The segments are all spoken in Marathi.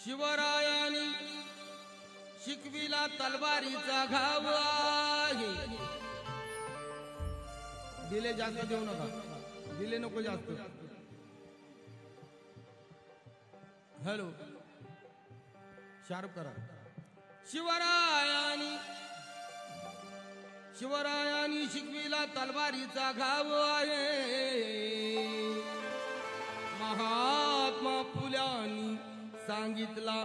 शिवरायानी शिकविला तलवारीचा घाव आहे. दिले जास्त देऊ नका, दिले नको जास्त. हॅलो, शार्प करा. शिवरायानी शिकविला तलवारीचा घाव आहे. महात्मा फुल्यांनी सांगितला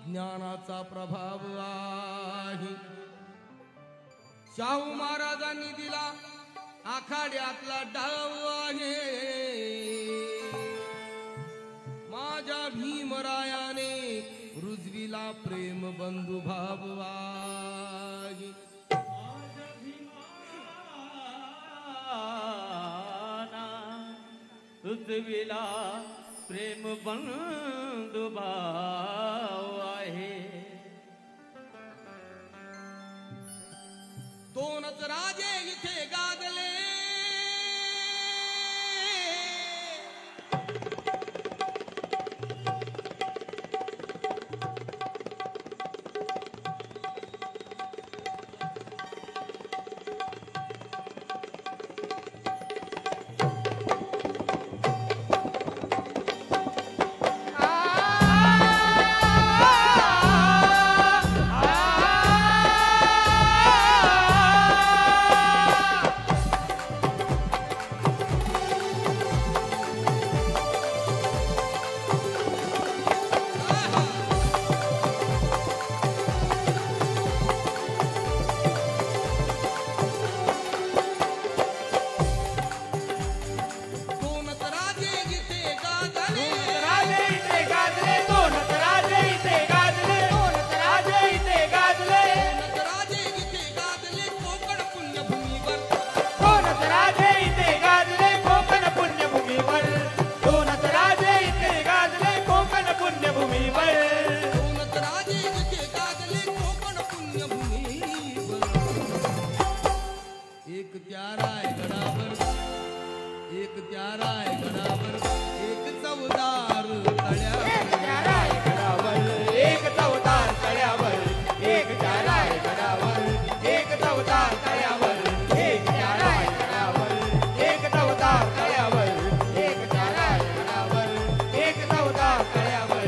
ज्ञानाचा प्रभाव आहे. शाहू महाराजांनी दिला आखाड्यातला डाव आहे. माझ्या भीमरायाने रुजविला प्रेम बंधू भाव आहे. रुजविला प्रेम बंधू भाव आहे. दोनच राजे इथे गाजले. एक त्यारा आहे गडावर, एक चवदार तळ्यावर. एक त्यारा आहे गडावर, एक चवदार तळ्यावर. एक त्यारा आहे गडावर, एक चवदार तळ्यावर. एक त्यारा आहे गडावर, एक चवदार तळ्यावर. एक त्यारा आहे गडावर, एक चवदार तळ्यावर.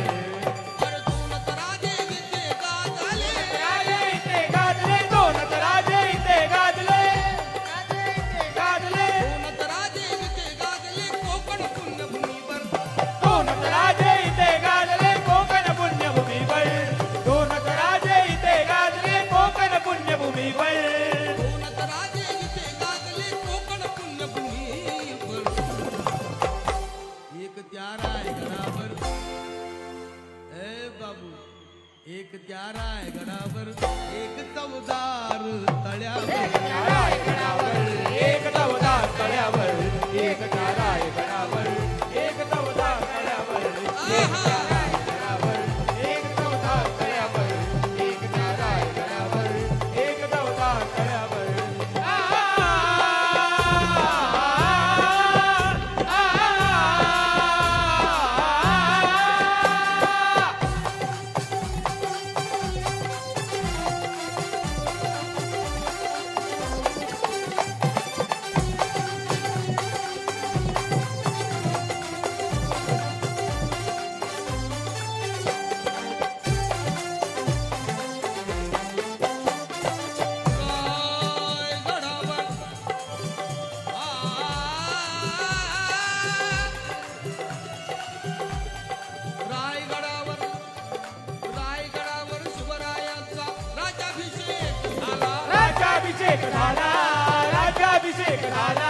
राज्याभिषेक झाला,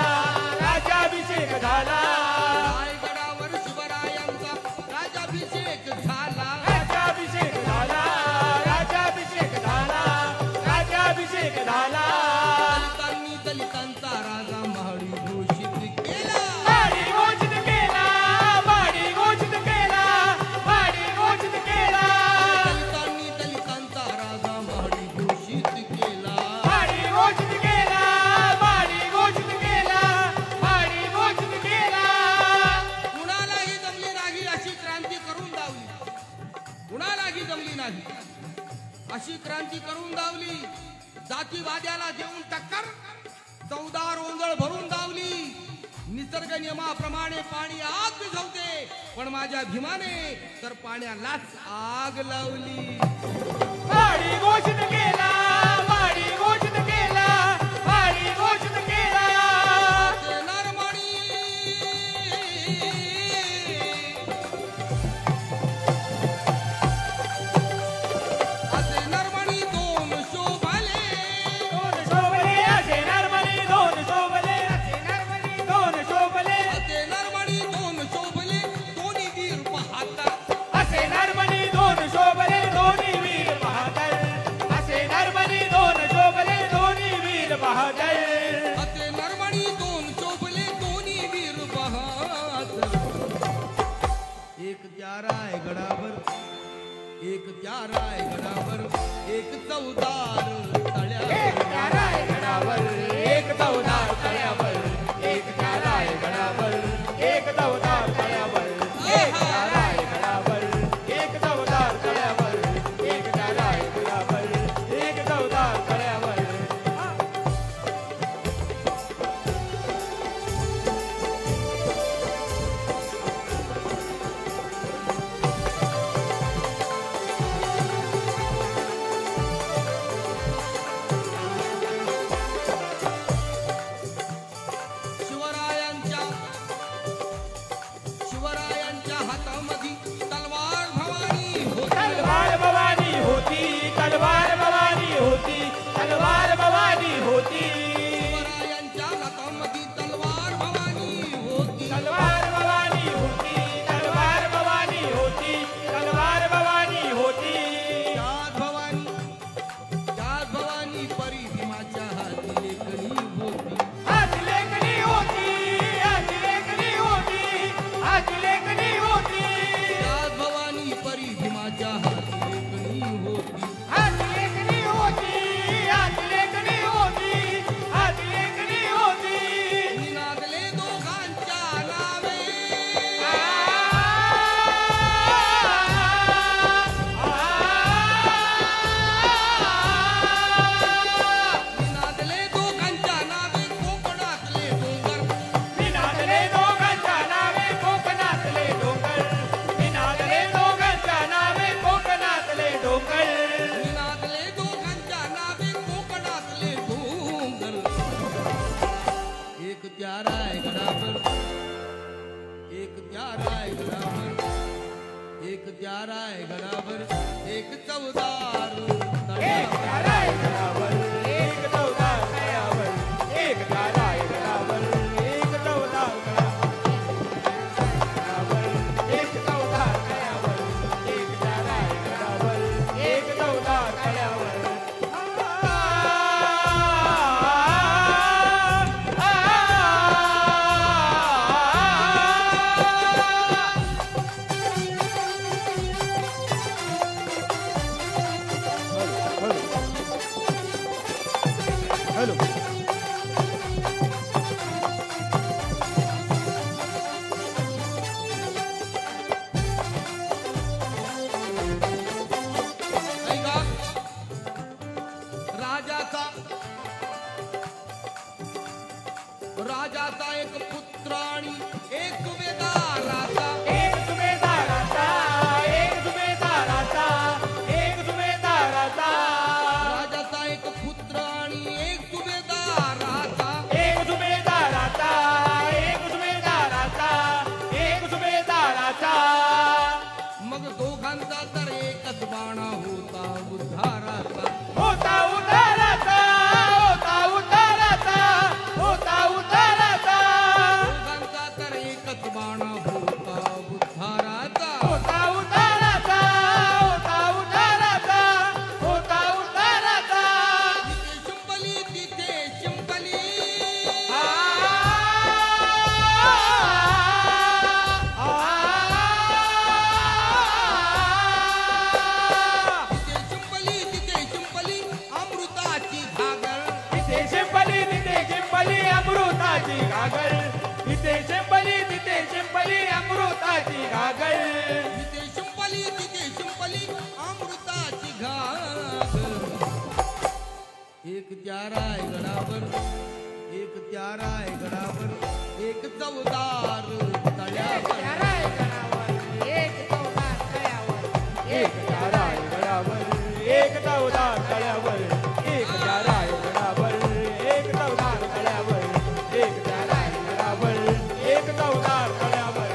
राज्याभिषेक झाला. रायगडावर शिवरायांचा राज्याभिषेक झाला. राज्याभिषेक झाला, राज्याभिषेक झाला. जमली नाही. अशी क्रांती करून दावली, जातीवाद्याला देऊन टक्कर, 14 रोंगळ भरून दावली. निसर्ग नियमाप्रमाणे पाणी आग विझवते, पण माझ्या भीमाने तर पाण्यालाच आग लावली. वाडी घोषित केला, वाडी घोषित केला, वाडी घोषित केला. ते नरमणी असे नरमणी दोन शोभले, दोन शोभले असे नरमणी दोन शोभले, असे नरमणी दोन शोभले, असे नरमणी दोन शोभले दोन्ही वीर पाहता. असे नरमणी दोन शोभले दोन्ही वीर बहादर, असे नरमणी दोन शोभले दोन्ही वीर बहादर. असे नरमणी दोन शोभले दोन्ही वीर बहादर. एक त्या रायगडावर, एक त्या रायगडावर, एक चौदार एक त्या तळ्यावर. रायगडावर, एक चौदार तळ्यावर, एक त्या रायगडावर, एक चौदार तळ्यावर, एक त्या रायगडावर, एक चौदार तळ्यावर, एक त्या रायगडावर, एक चौदार तळ्यावर. शिवरायांच्या हातामध्ये तलवार भवानी होती. तलवार भवानी होती, तलवार भवानी होती, तलवार भवानी होती. शिवरायांच्या हातामध्ये तलवार भवानी होती. तलवार भवानी होती, तलवार भवानी होती, तलवार भवानी होती. त्याच भवानी परी भीमाच्या हाती लेखणी होती. हात लेखणी होती, हात लेखणी होती, हात लेखणी होती. त्याच भवानी परी भीमाच्या हाती लेखणी होती. हात लेखणी होती, हात लेखणी होती, हात लेखणी होती. निनादले दोघांच्या नावे, निनादले दोघांच्या नावे कोकणातले डोंगर. विनादले दोघांच्या नावे कोकणातले डोंगर, विनादले दोघांच्या नावे कोकणातले डोंगर. निनादले दोघांच्या नावे कोकणातले डोंगर. एक त्या रायगडावर, एक त्या रायगडावर, एक त्या रायगडावर, एक चौदार एक तळ्यावर. त्या रायगडावर, एक चौदार तळ्यावर, एक त्या रायगडावर, एक चौदार तळ्यावर, एक चौदार तळ्यावर, एक त्या रायगडावर, एक चौदार तळ्यावर. हॅलो. ऐका, राजाचा एक पुत्र आणि एक सुभेदाराचा. एक सुभेदाराचा, एक सुभेदाराचा, एक सुभेदाराचा. राजाचा एक पुत्र आणि एक सुभेदाराचा. एक सुभेदाराचा, एक सुभेदाराचा, एक सुभेदाराचा. मग दोघांचा तर एकच बाणा होता उद्धाराचा. होता उताराचा, होता उताराचा, होता उताराचा. दोघांचा तर एकच बाणा होता उद्धाराचा. होता उताराचा, होता उताराचा, होता उताराचा. तिथे शिंपली, आ, आ, आ. तिथे शिंपली, एक त्या रायगडावर एक चौदार तळ्यावर एक त्या रायगडावर एक चौदार तळ्यावर एक त्या रायगडावर एक चौदार तळ्यावर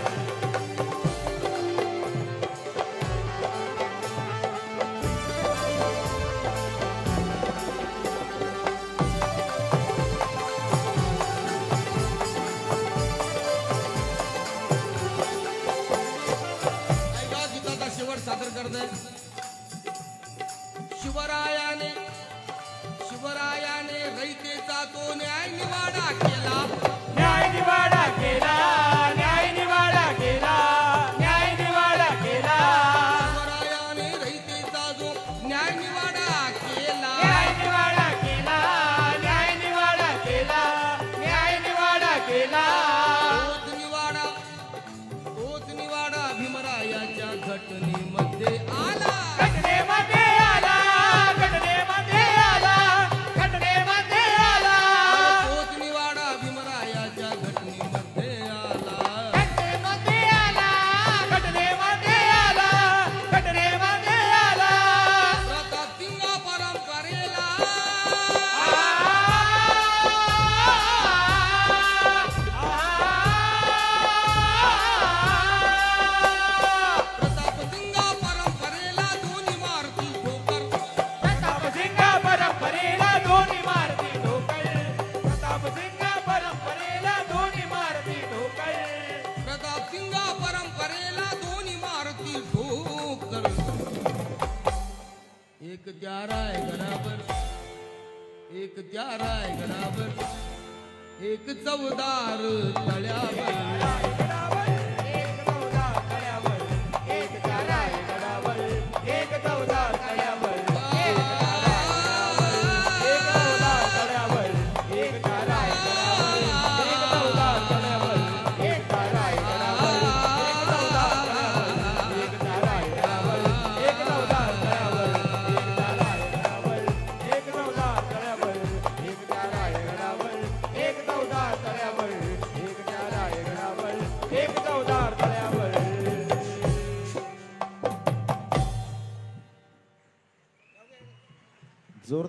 ऐका गीताचा शेवट सादर करतोय. शिवरायाने रयतेचा तो न्याय निवाडा केला. न्याय निवाडा केला न्याय निवाडा केला न्याय निवाडा केला शिवरायाने रयतेचा जो न्याय निवाडा केला. न्याय निवाडा केला न्याय निवाडा केला न्याय निवाडा केला तोच निवाडा भीमरायाच्या घटनेमध्ये आला. घटनेमध्ये आला घटनेमध्ये आला घटनेमध्ये आला तोच निवाडा भीमरायाच्या घटनेमध्ये आला. घटनेमध्ये आला घटनेमध्ये आला घटनेमध्ये आला प्रतापसिंह परंपरेला प्रतापसिंह परंपरेला दोन्ही मारुती ठोकर. प्रतापसिंह परंपरेला दोन्ही मारती ठोकर प्रतापसिंह परंपरेला दोन्ही मारती ठोकर प्रतापसिंह परंपरेला दोन्ही मारुती ठोकर. एक त्या रायगडावर एक त्या रायगडावर एक चौदार तळ्यावर एक चौदार तळ्यावर एक त्या रायगडावर एक चौदार तळ्यावर एक चौदार तळ्यावर एक त्या रायगडावर एक चौदार तळ्यावर एक त्या रायगडावर एक चौदार तळ्यावर एक त्या रायगडावर एक चौदार तळ्यावर एक त्या रायगडावर एक चौदार तळ्यावर एक त्या रायगडावर एक चौदार तळ्यावर एक त्या रायगडावर एक चौदार तळ्यावर जोरदार